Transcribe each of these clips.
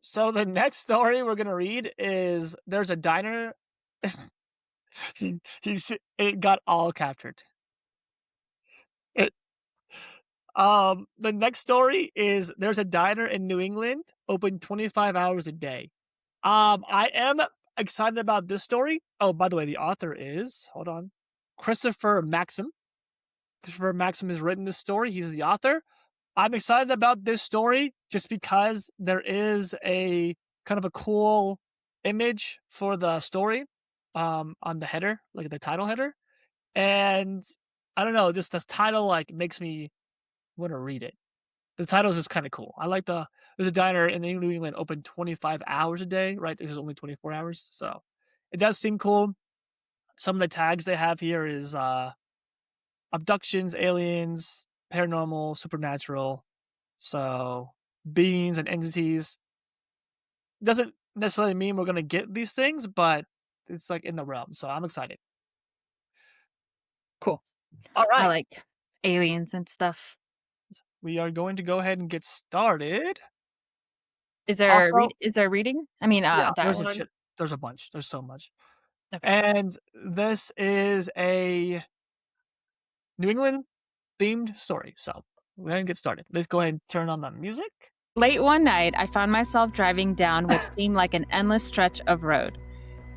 So the next story we're gonna read is there's a diner. It got all captured. It, the next story is there's a diner in New England open 25 hours a day. I am excited about this story. Oh, by the way, the author is hold on, Christopher Maxim. Christopher Maxim has written this story. He's the author. I'm excited about this story just because there is a kind of a cool image for the story on the header, like the title header. And I don't know, just this title like makes me want to read it. The title is just kind of cool. I like there's a diner in New England open 25 hours a day, right? There's only 24 hours. So it does seem cool. Some of the tags they have here is abductions, aliens, paranormal, supernatural. So beings and entities doesn't necessarily mean we're gonna get these things, but it's like in the realm. So I'm excited. Cool. All I right, like aliens and stuff. we are going to go ahead and get started. Is there Also, is there reading? I mean, yeah, dialogue. there's a bunch. There's so much. Okay. And this is a New England themed story. So we're gonna get started. Let's go ahead and turn on the music. Late one night, I found myself driving down what seemed like an endless stretch of road.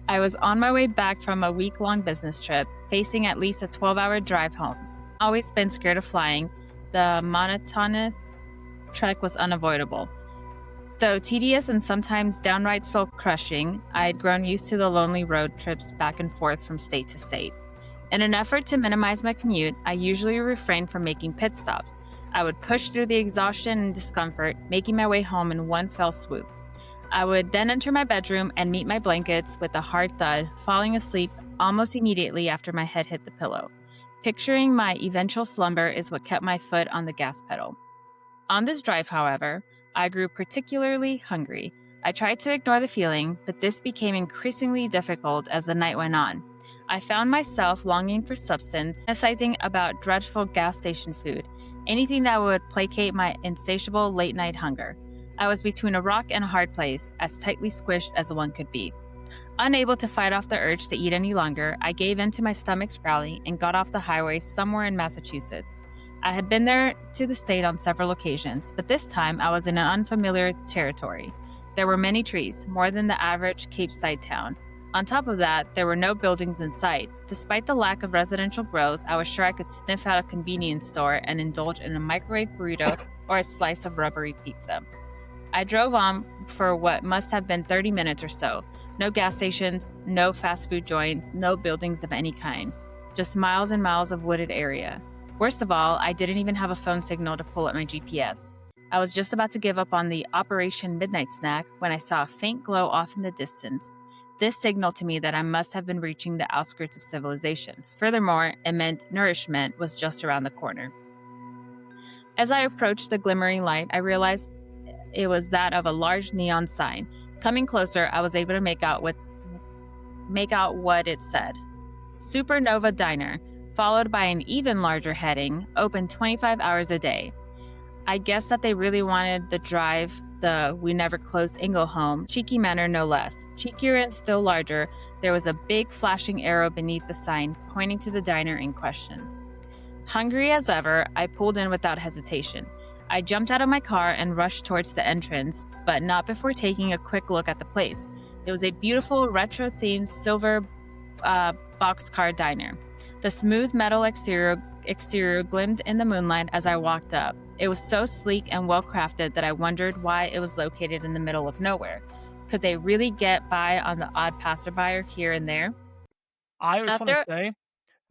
I was on my way back from a week-long business trip, facing at least a 12-hour drive home. Always been scared of flying. The monotonous trek was unavoidable. Though tedious and sometimes downright soul-crushing, I had grown used to the lonely road trips back and forth from state to state. In an effort to minimize my commute, I usually refrained from making pit stops. I would push through the exhaustion and discomfort, making my way home in one fell swoop. I would then enter my bedroom and meet my blankets with a hard thud, falling asleep almost immediately after my head hit the pillow. Picturing my eventual slumber is what kept my foot on the gas pedal. On this drive, however, I grew particularly hungry. I tried to ignore the feeling, but this became increasingly difficult as the night went on. I found myself longing for substance, fantasizing about dreadful gas station food, anything that would placate my insatiable late-night hunger. I was between a rock and a hard place, as tightly squished as one could be. Unable to fight off the urge to eat any longer, I gave in to my stomach's growling and got off the highway somewhere in Massachusetts. I had been there to the state on several occasions, but this time I was in an unfamiliar territory. There were many trees, more than the average Cape-side town. On top of that, there were no buildings in sight. Despite the lack of residential growth, I was sure I could sniff out a convenience store and indulge in a microwave burrito or a slice of rubbery pizza. I drove on for what must have been 30 minutes or so. No gas stations, no fast food joints, no buildings of any kind. Just miles and miles of wooded area. Worst of all, I didn't even have a phone signal to pull up my GPS. I was just about to give up on the Operation Midnight Snack when I saw a faint glow off in the distance. This signaled to me that I must have been reaching the outskirts of civilization. Furthermore, it meant nourishment was just around the corner. As I approached the glimmering light, I realized it was that of a large neon sign. Coming closer, I was able to make out what it said. Supernova Diner, followed by an even larger heading, open 25 hours a day. I guess that they really wanted the drive, the we never close Ingle home, cheeky manner no less. Cheekier and still larger, there was a big flashing arrow beneath the sign, pointing to the diner in question. Hungry as ever, I pulled in without hesitation. I jumped out of my car and rushed towards the entrance, but not before taking a quick look at the place. It was a beautiful retro-themed silver boxcar diner. The smooth metal exterior gleamed in the moonlight as I walked up. It was so sleek and well-crafted that I wondered why it was located in the middle of nowhere. Could they really get by on the odd passerby here and there? I just want to After, say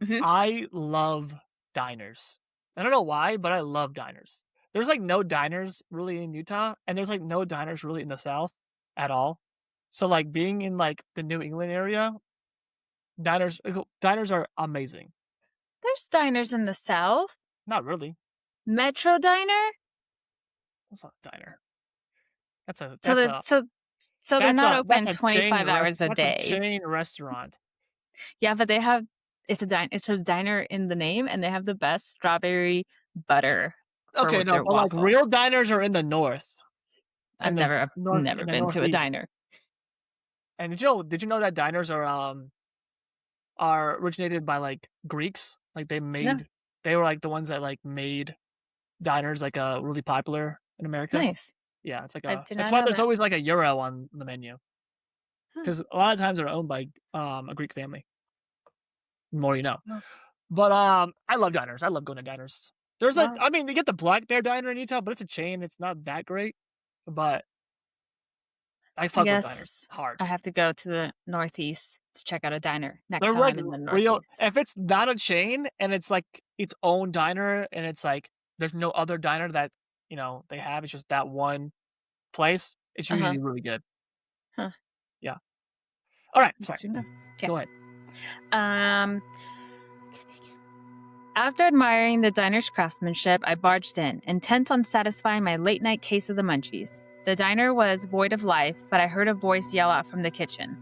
Mhm. I love diners. I don't know why, but I love diners. There's like no diners really in Utah, and there's like no diners really in the South at all. So like being in like the New England area, diners are amazing. There's diners in the South. Not really. Metro Diner? That's not a diner. That's a So that's the a so they're not that's open a chain 25 hours a that's a day. chain restaurant. Yeah, but they have it says diner in the name, and they have the best strawberry butter for Okay, with no, their but like waffles. real diners are in the north. I've and there's never in the been to a Northeast. diner. And did you know that diners are originated by like Greeks? Like Yeah, they were like the ones that like made diners like really popular in America. nice. Yeah, it's like I did that's not why know there's that. always like a euro on the menu Huh. because a lot of times they're owned by a Greek family. The more you know. Well, But I love diners. I love going to diners. There's like well, I mean you get the Black Bear Diner in Utah, but it's a chain. It's not that great. But I I fuck with diners guess hard. I have to go to the Northeast to check out a diner next They're time like I'm in the real. Northeast. If it's not a chain and it's like its own diner and it's like there's no other diner that they have, it's just that one place. It's Uh-huh. usually really good. Huh. Yeah. All right. Sorry. Interesting. Okay. Go ahead. Um, After admiring the diner's craftsmanship, I barged in, intent on satisfying my late night case of the munchies. The diner was void of life, but I heard a voice yell out from the kitchen.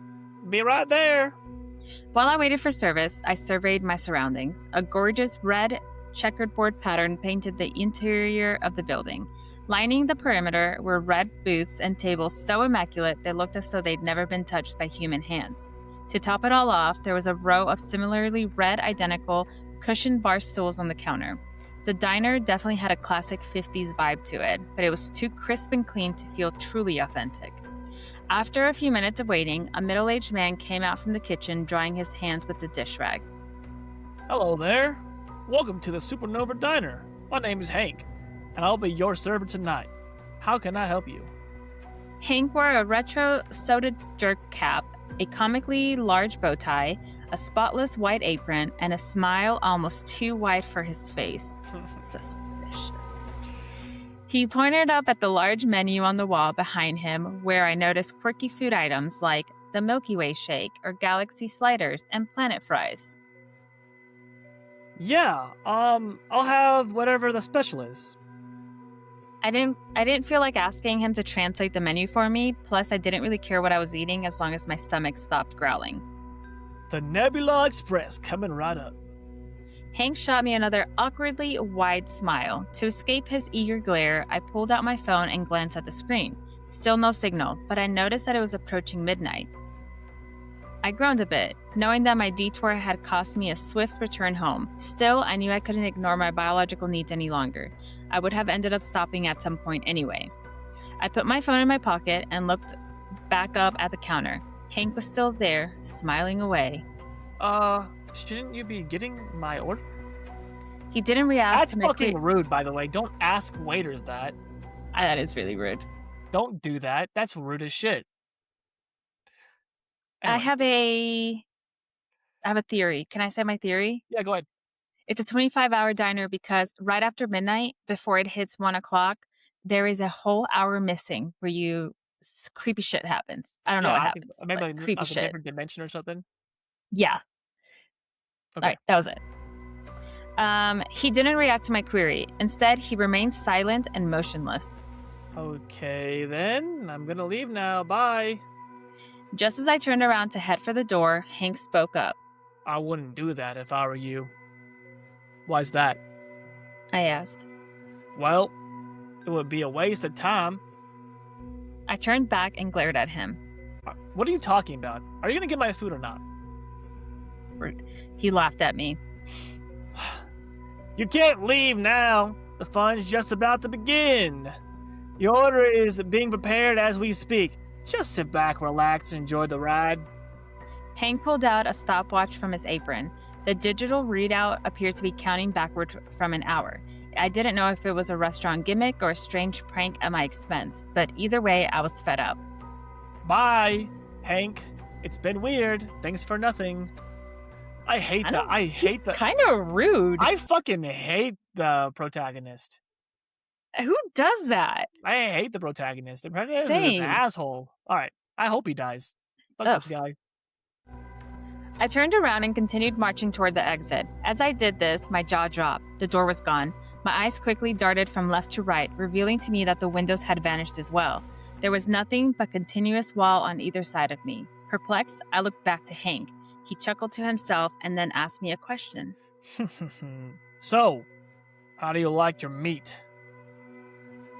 Be right there. While I waited for service, I surveyed my surroundings. A gorgeous red checkered board pattern painted the interior of the building. Lining the perimeter were red booths and tables so immaculate they looked as though they'd never been touched by human hands. To top it all off, there was a row of similarly red, identical, cushioned bar stools on the counter. The diner definitely had a classic 50s vibe to it, but it was too crisp and clean to feel truly authentic. After a few minutes of waiting, a middle-aged man came out from the kitchen, drying his hands with the dish rag. Hello there. Welcome to the Supernova Diner. My name is Hank, and I'll be your server tonight. How can I help you? Hank wore a retro soda jerk cap, a comically large bow tie, a spotless white apron, and a smile almost too wide for his face. Suspicious. He pointed up at the large menu on the wall behind him, where I noticed quirky food items like the Milky Way shake or Galaxy sliders and planet fries. Yeah, I'll have whatever the special is. I didn't feel like asking him to translate the menu for me, plus I didn't really care what I was eating as long as my stomach stopped growling. The Nebula Express coming right up. Hank shot me another awkwardly wide smile. To escape his eager glare, I pulled out my phone and glanced at the screen. Still no signal, but I noticed that it was approaching midnight. I groaned a bit, knowing that my detour had cost me a swift return home. Still, I knew I couldn't ignore my biological needs any longer. I would have ended up stopping at some point anyway. I put my phone in my pocket and looked back up at the counter. Hank was still there, smiling away. Shouldn't you be getting my order? He didn't react That's to my fucking rude, by the way. Don't ask waiters that. That is really rude. Don't do that. That's rude as shit. Anyway. I have a theory. Can I say my theory? Yeah, go ahead. It's a 25-hour diner because right after midnight, before it hits 1 o'clock, there is a whole hour missing where creepy shit happens. I don't know what happens. Maybe Like, creepy a shit. different dimension or something. Yeah. Okay. All right, that was it. He didn't react to my query. Instead, he remained silent and motionless. Okay, then. I'm gonna leave now. Bye. Just as I turned around to head for the door, Hank spoke up. I wouldn't do that if I were you. Why's that? I asked. Well, it would be a waste of time. I turned back and glared at him. What are you talking about? Are you gonna get my food or not? Rude. He laughed at me. You can't leave now. The fun's just about to begin. Your order is being prepared as we speak. Just sit back, relax, and enjoy the ride. Hank pulled out a stopwatch from his apron. The digital readout appeared to be counting backward from an hour. I didn't know if it was a restaurant gimmick or a strange prank at my expense, but either way, I was fed up. Bye, Hank. It's been weird. Thanks for nothing. I hate the. Kind of rude. I fucking hate the protagonist. Who does that? I hate the protagonist. The protagonist is Same. an asshole. All right. I hope he dies. Fuck this guy. I turned around and continued marching toward the exit. As I did this, my jaw dropped. The door was gone. My eyes quickly darted from left to right, revealing to me that the windows had vanished as well. There was nothing but continuous wall on either side of me. Perplexed, I looked back to Hank. He chuckled to himself and then asked me a question. So, how do you like your meat?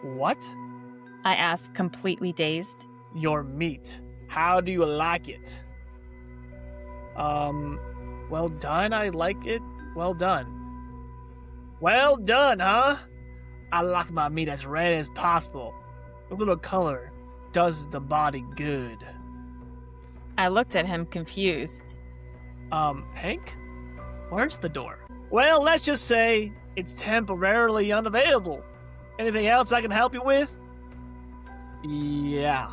What? I asked, completely dazed. Your meat. How do you like it? Well done, I like it. Well done. Well done, huh? I like my meat as red as possible. A little color does the body good. I looked at him, confused. Hank? Where's the door? Well, let's just say it's temporarily unavailable. Anything else I can help you with? Yeah.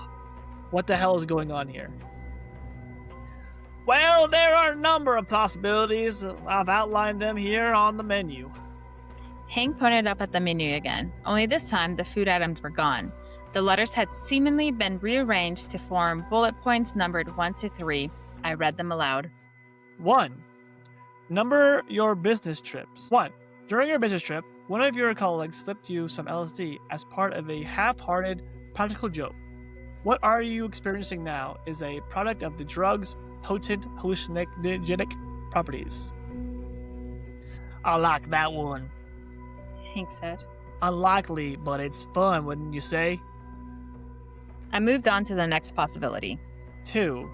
What the hell is going on here? Well, there are a number of possibilities. I've outlined them here on the menu. Hank pointed up at the menu again, only this time the food items were gone. The letters had seemingly been rearranged to form bullet points numbered 1 to 3. I read them aloud. 1. Number your business trips. 1. During your business trip, one of your colleagues slipped you some LSD as part of a half-hearted practical joke. What are you experiencing now is a product of the drug's potent hallucinogenic properties. I like that one. Hank said. Unlikely, but it's fun, wouldn't you say? I moved on to the next possibility. 2.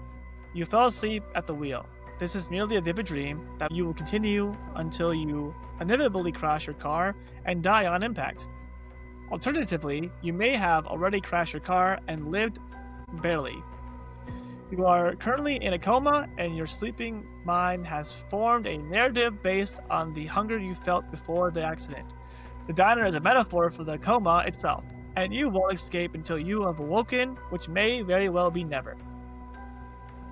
You fell asleep at the wheel. This is merely a vivid dream that you will continue until you inevitably crash your car and die on impact. Alternatively, you may have already crashed your car and lived barely. You are currently in a coma, and your sleeping mind has formed a narrative based on the hunger you felt before the accident. The diner is a metaphor for the coma itself, and you won't escape until you have awoken, which may very well be never.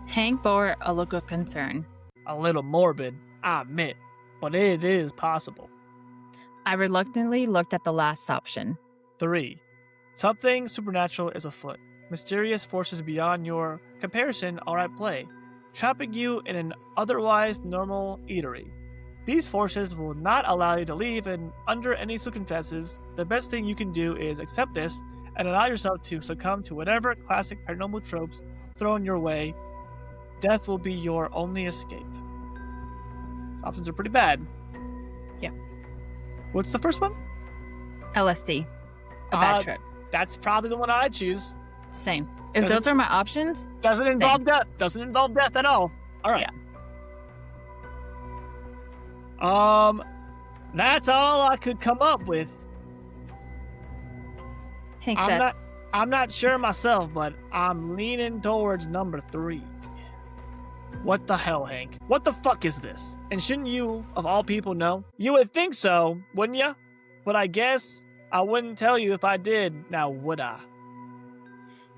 Hank bore a look of concern. A little morbid, I admit, but it is possible. I reluctantly looked at the last option. 3. Something supernatural is afoot. Mysterious forces beyond your comparison are at play, trapping you in an otherwise normal eatery. These forces will not allow you to leave, and under any circumstances, the best thing you can do is accept this and allow yourself to succumb to whatever classic paranormal tropes thrown your way. Death will be your only escape. These options are pretty bad. Yeah. What's the first one? LSD. A bad trip. That's probably the one I'd choose. Same. If those are my options, doesn't involve death. Doesn't involve death at all. All right. Yeah. That's all I could come up with. Hank said. I'm not sure myself, but I'm leaning towards number 3. What the hell, Hank? What the fuck is this? And shouldn't you, of all people, know? You would think so, wouldn't you? But I guess I wouldn't tell you if I did, now would I?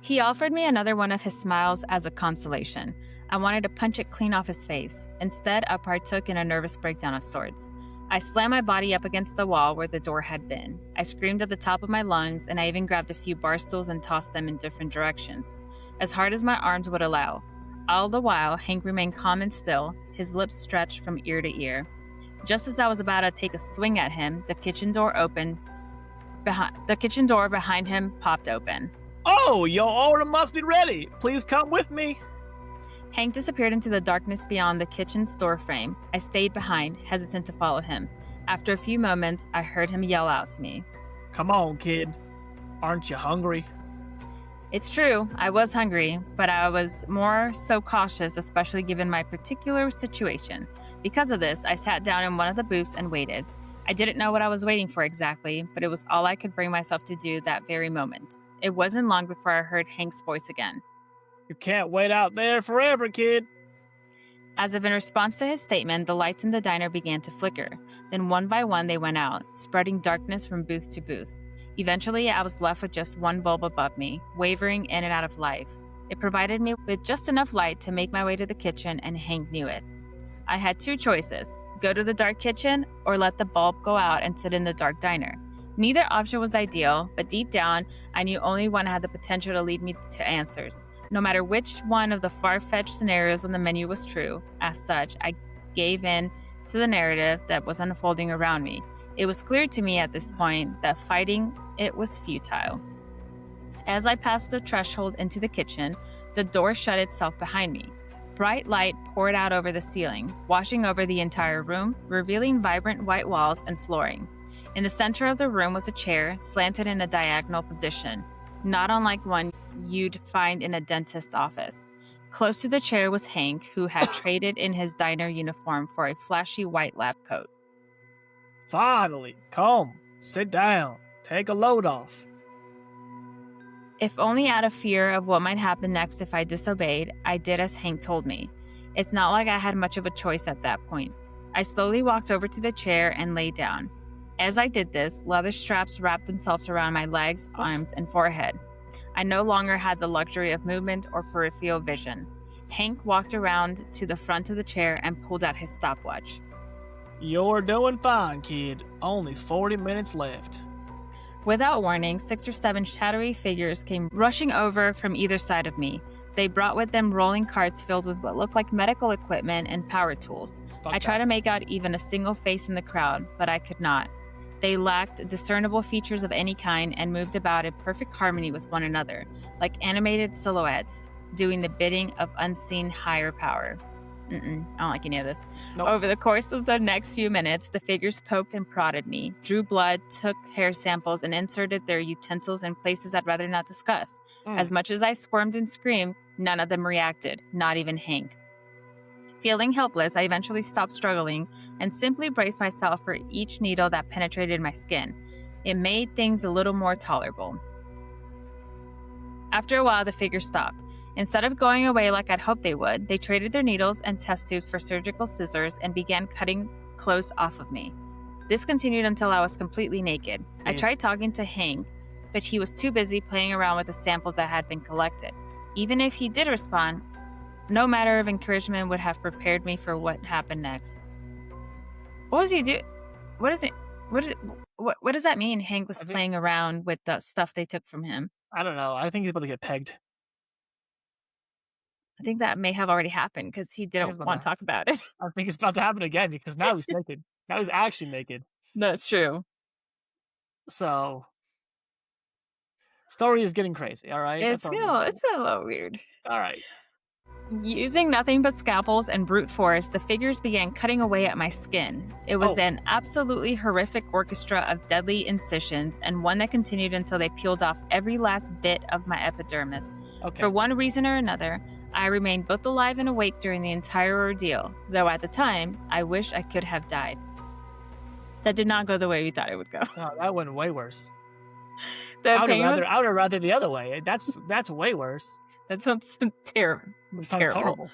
He offered me another one of his smiles as a consolation. I wanted to punch it clean off his face. Instead, I partook in a nervous breakdown of sorts. I slammed my body up against the wall where the door had been. I screamed at the top of my lungs, and I even grabbed a few bar stools and tossed them in different directions, as hard as my arms would allow. All the while, Hank remained calm and still, his lips stretched from ear to ear. Just as I was about to take a swing at him, the kitchen door behind him popped open. Oh, your order must be ready. Please come with me. Hank disappeared into the darkness beyond the kitchen's door frame. I stayed behind, hesitant to follow him. After a few moments, I heard him yell out to me. Come on, kid. Aren't you hungry? It's true, I was hungry, but I was more so cautious, especially given my particular situation. Because of this, I sat down in one of the booths and waited. I didn't know what I was waiting for exactly, but it was all I could bring myself to do that very moment. It wasn't long before I heard Hank's voice again. You can't wait out there forever, kid. As if in response to his statement, the lights in the diner began to flicker. Then one by one they went out, spreading darkness from booth to booth. Eventually, I was left with just one bulb above me, wavering in and out of life. It provided me with just enough light to make my way to the kitchen, and Hank knew it. I had 2 choices, go to the dark kitchen or let the bulb go out and sit in the dark diner. Neither option was ideal, but deep down, I knew only one had the potential to lead me to answers. No matter which one of the far-fetched scenarios on the menu was true, as such, I gave in to the narrative that was unfolding around me. It was clear to me at this point that fighting it was futile. As I passed the threshold into the kitchen, the door shut itself behind me. Bright light poured out over the ceiling, washing over the entire room, revealing vibrant white walls and flooring. In the center of the room was a chair, slanted in a diagonal position. not unlike one you'd find in a dentist's office. Close to the chair was Hank, who had traded in his diner uniform for a flashy white lab coat. Finally, come, sit down, take a load off. If only out of fear of what might happen next if I disobeyed, I did as Hank told me. It's not like I had much of a choice at that point. I slowly walked over to the chair and lay down. As I did this, leather straps wrapped themselves around my legs, arms, and forehead. I no longer had the luxury of movement or peripheral vision. Hank walked around to the front of the chair and pulled out his stopwatch. You're doing fine, kid. Only 40 minutes left. Without warning, 6 or 7 shadowy figures came rushing over from either side of me. They brought with them rolling carts filled with what looked like medical equipment and power tools. I tried to make out even a single face in the crowd, but I could not. They lacked discernible features of any kind and moved about in perfect harmony with one another, like animated silhouettes, doing the bidding of unseen higher power. I don't like any of this. Nope. Over the course of the next few minutes, the figures poked and prodded me, drew blood, took hair samples, and inserted their utensils in places I'd rather not discuss. As much as I squirmed and screamed, none of them reacted, not even Hank. Feeling helpless, I eventually stopped struggling and simply braced myself for each needle that penetrated my skin. It made things a little more tolerable. After a while, the figures stopped. Instead of going away like I'd hoped they would, they traded their needles and test tubes for surgical scissors and began cutting clothes off of me. This continued until I was completely naked. I tried talking to Hank, but he was too busy playing around with the samples that had been collected. Even if he did respond, no matter of encouragement would have prepared me for what happened next. What was he doing? What does that mean? Hank was playing around with the stuff they took from him. I don't know. I think he's about to get pegged. I think that may have already happened because he didn't want to talk about it. I think it's about to happen again because now he's naked. Now he's actually naked. That's true. So, story is getting crazy. All right, it's a little weird. All right. Using nothing but scalpels and brute force, the figures began cutting away at my skin. It was an absolutely horrific orchestra of deadly incisions, and one that continued until they peeled off every last bit of my epidermis. Okay. For one reason or another, I remained both alive and awake during the entire ordeal, though at the time, I wish I could have died. That did not go the way we thought it would go. Oh, that went way worse. I would have rather the other way. That's way worse. That sounds terrible. It sounds horrible.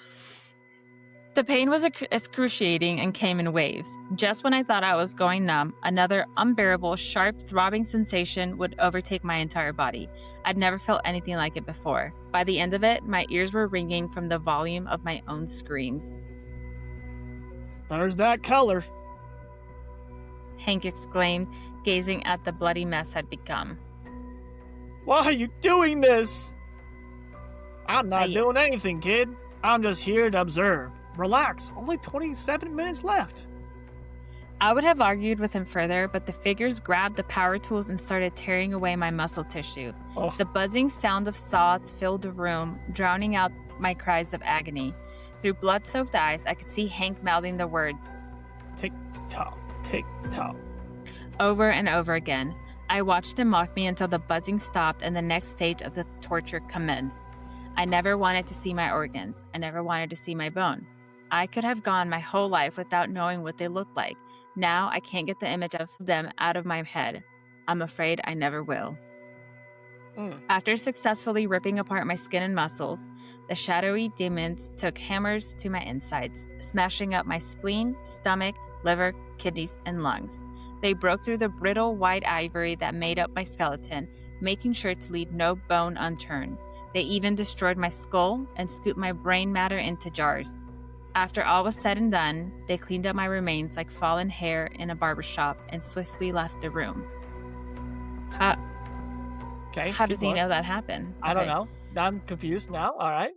The pain was excruciating and came in waves. Just when I thought I was going numb, another unbearable, sharp, throbbing sensation would overtake my entire body. I'd never felt anything like it before. By the end of it, my ears were ringing from the volume of my own screams. There's that color, Hank exclaimed, gazing at the bloody mess I'd become. Why are you doing this? I'm not doing anything, kid. I'm just here to observe. Relax, only 27 minutes left. I would have argued with him further, but the figures grabbed the power tools and started tearing away my muscle tissue. The buzzing sound of saws filled the room, drowning out my cries of agony. Through blood-soaked eyes, I could see Hank mouthing the words, tick-tock, tick-tock, over and over again. I watched him mock me until the buzzing stopped and the next stage of the torture commenced. I never wanted to see my organs. I never wanted to see my bone. I could have gone my whole life without knowing what they looked like. Now I can't get the image of them out of my head. I'm afraid I never will. After successfully ripping apart my skin and muscles, the shadowy demons took hammers to my insides, smashing up my spleen, stomach, liver, kidneys, and lungs. They broke through the brittle white ivory that made up my skeleton, making sure to leave no bone unturned. They even destroyed my skull and scooped my brain matter into jars. After all was said and done, they cleaned up my remains like fallen hair in a barbershop and swiftly left the room. How does he know that happened? I don't know. I'm confused now. All right.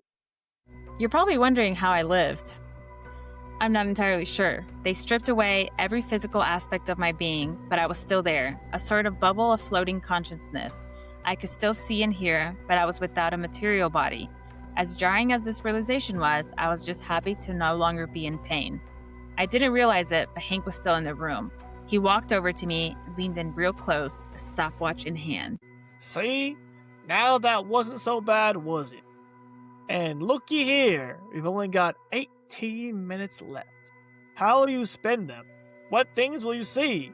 You're probably wondering how I lived. I'm not entirely sure. They stripped away every physical aspect of my being, but I was still there, a sort of bubble of floating consciousness. I could still see and hear, but I was without a material body. As jarring as this realization was, I was just happy to no longer be in pain. I didn't realize it, but Hank was still in the room. He walked over to me, leaned in real close, a stopwatch in hand. See? Now that wasn't so bad, was it? And looky here, we've only got 18 minutes left. How will you spend them? What things will you see?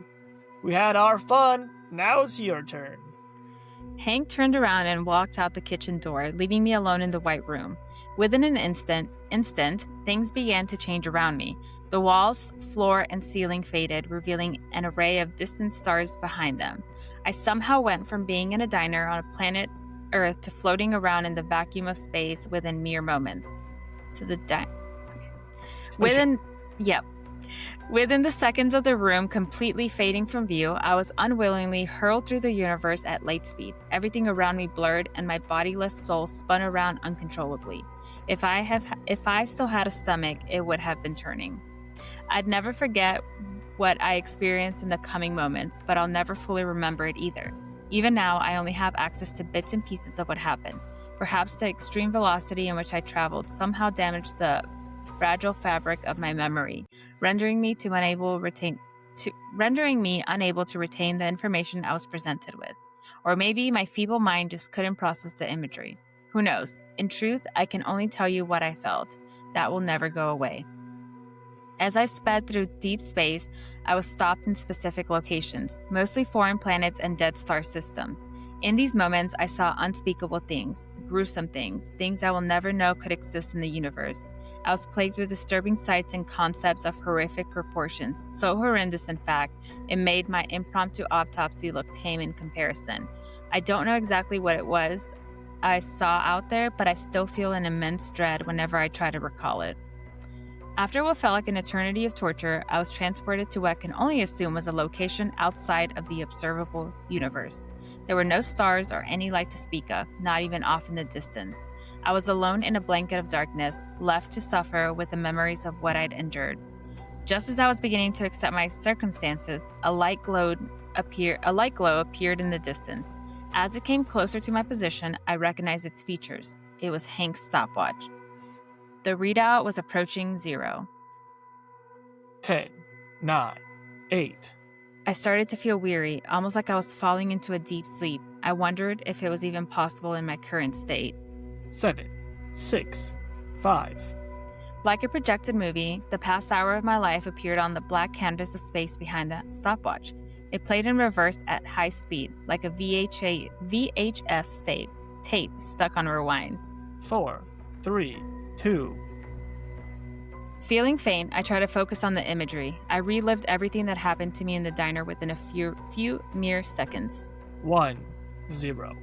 We had our fun, now it's your turn. Hank turned around and walked out the kitchen door, leaving me alone in the white room. Within an instant, things began to change around me. The walls, floor, and ceiling faded, revealing an array of distant stars behind them. I somehow went from being in a diner on a planet Earth to floating around in the vacuum of space within mere moments. So the Within the seconds of the room completely fading from view, I was unwillingly hurled through the universe at light speed. Everything around me blurred, and my bodiless soul spun around uncontrollably. If I still had a stomach, it would have been turning. I'd never forget what I experienced in the coming moments, but I'll never fully remember it either. Even now, I only have access to bits and pieces of what happened. Perhaps the extreme velocity in which I traveled somehow damaged the fragile fabric of my memory, rendering me unable to retain the information I was presented with. Or maybe my feeble mind just couldn't process the imagery. Who knows? In truth, I can only tell you what I felt. That will never go away. As I sped through deep space, I was stopped in specific locations, mostly foreign planets and dead star systems. In these moments, I saw unspeakable things, gruesome things, things I will never know could exist in the universe. I was plagued with disturbing sights and concepts of horrific proportions, so horrendous in fact, it made my impromptu autopsy look tame in comparison. I don't know exactly what it was I saw out there, but I still feel an immense dread whenever I try to recall it. After what felt like an eternity of torture, I was transported to what I can only assume was a location outside of the observable universe. There were no stars or any light to speak of, not even off in the distance. I was alone in a blanket of darkness, left to suffer with the memories of what I'd endured. Just as I was beginning to accept my circumstances, a light glow appeared in the distance. As it came closer to my position, I recognized its features. It was Hank's stopwatch. The readout was approaching 0. 10, 9, 8. I started to feel weary, almost like I was falling into a deep sleep. I wondered if it was even possible in my current state. 7, 6, 5. Like a projected movie, the past hour of my life appeared on the black canvas of space behind the stopwatch. It played in reverse at high speed, like a VHS tape stuck on rewind. 4, 3, 2. Feeling faint, I tried to focus on the imagery. I relived everything that happened to me in the diner within a few mere seconds. 1, 0.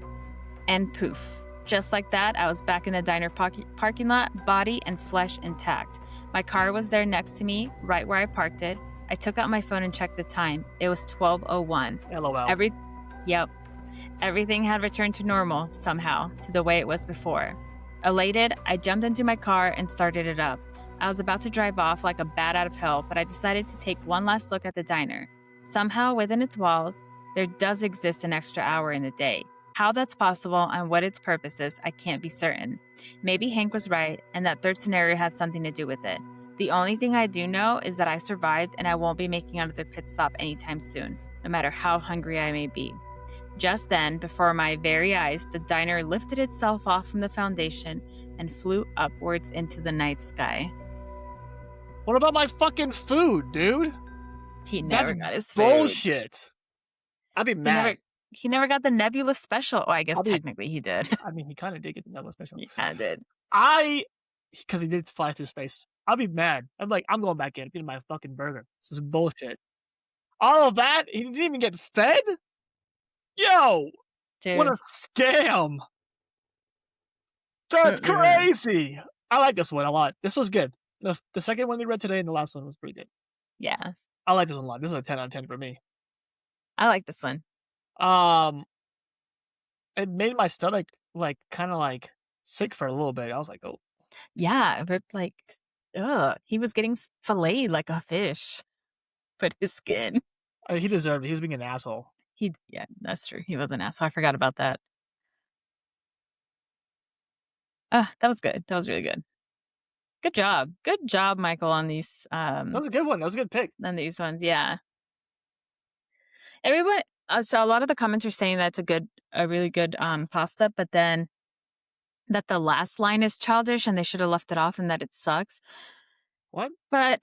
And poof. Just like that, I was back in the diner parking lot, body and flesh intact. My car was there next to me, right where I parked it. I took out my phone and checked the time. It was 12:01. LOL. Everything had returned to normal, somehow, to the way it was before. Elated, I jumped into my car and started it up. I was about to drive off like a bat out of hell, but I decided to take one last look at the diner. Somehow, within its walls, there does exist an extra hour in the day. How that's possible and what its purpose is, I can't be certain. Maybe Hank was right, and that third scenario had something to do with it. The only thing I do know is that I survived, and I won't be making another pit stop anytime soon, no matter how hungry I may be. Just then, before my very eyes, the diner lifted itself off from the foundation and flew upwards into the night sky. What about my fucking food, dude? He never got his food. Bullshit. I'd be mad. He never got the Nebula special. Oh, I guess technically he did. I mean, he kind of did get the Nebula special. He kind of did. Because he did fly through space. I'd be mad. I'm like, I'm going back in, eating my fucking burger. This is bullshit. All of that? He didn't even get fed? Yo! Dude. What a scam! That's crazy! I like this one a lot. This was good. The second one we read today and the last one was pretty good. Yeah. I like this one a lot. This is a 10 out of 10 for me. I like this one. It made my stomach kind of sick for a little bit. I was like, oh. Yeah, but he was getting filleted like a fish. But his skin. He deserved it. He was being an asshole. Yeah, that's true. He was an asshole. I forgot about that. That was good. That was really good. Good job. Good job, Michael, on these. That was a good one. That was a good pick. On these ones, yeah. Everyone, So a lot of the comments are saying that's a really good pasta, but then that the last line is childish and they should have left it off and that it sucks. What? But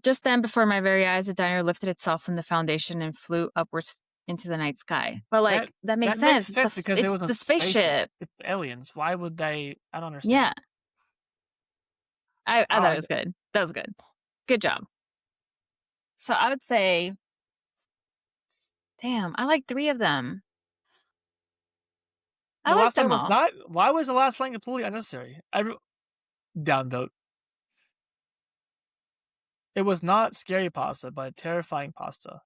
just then, before my very eyes, the diner lifted itself from the foundation and flew upwards into the night sky. But That like that makes that makes sense. sense because it It's was a the spaceship. spaceship. It's aliens. Why would they? I don't understand. Yeah, I thought Uh, it was good. That was good. Good job. So I would say, damn, I like three of them. I the like last line them was all. not. Why was the last line completely unnecessary? Down vote. It was not scary pasta, but terrifying pasta.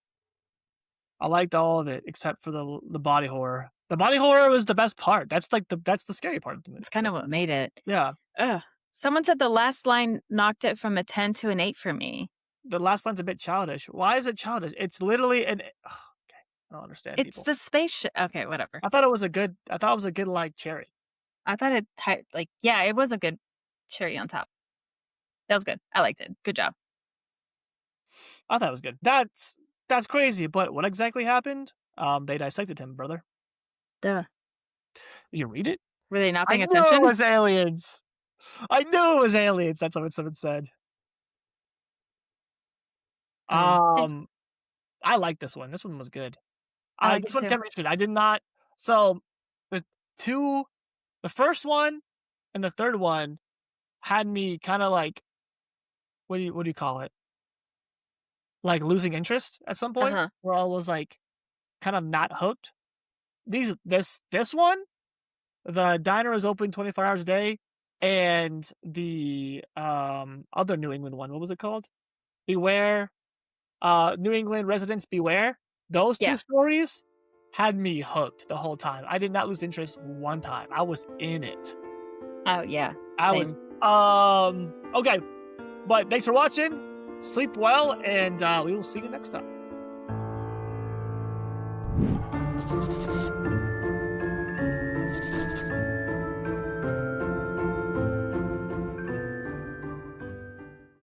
I liked all of it except for the body horror. The body horror was the best part. That's like that's the scary part of the It's kind of what made it. Yeah. Ugh. Someone said the last line knocked it from a 10 to an 8 for me. The last line's a bit childish. Why is it childish? It's literally an. Okay, I don't understand It's people. the spaceship. Okay, whatever. I thought it was a good. I thought it was a good like cherry. I thought yeah, it was a good cherry on top. That was good. I liked it. Good job. I thought it was good. That's crazy. But what exactly happened? They dissected him, brother. Duh. Did you read it? Were they not I paying knew it attention? was aliens. I knew it was aliens. That's what someone said. I mean, I like this one. This one was good. I like This it one too. kept me interested. I did not. So the two, the first one and the third one had me kind of like what do you call it? Like losing interest at some point, Uh-huh. where I was like kind of not hooked. This one, the diner is open 24 hours a day, and the other New England one, what was it called? Beware, New England residents beware. Those two Yeah. stories had me hooked the whole time. I did not lose interest one time. I was in it. Oh, yeah. I Same. was okay. But thanks for watching. Sleep well, and we will see you next time.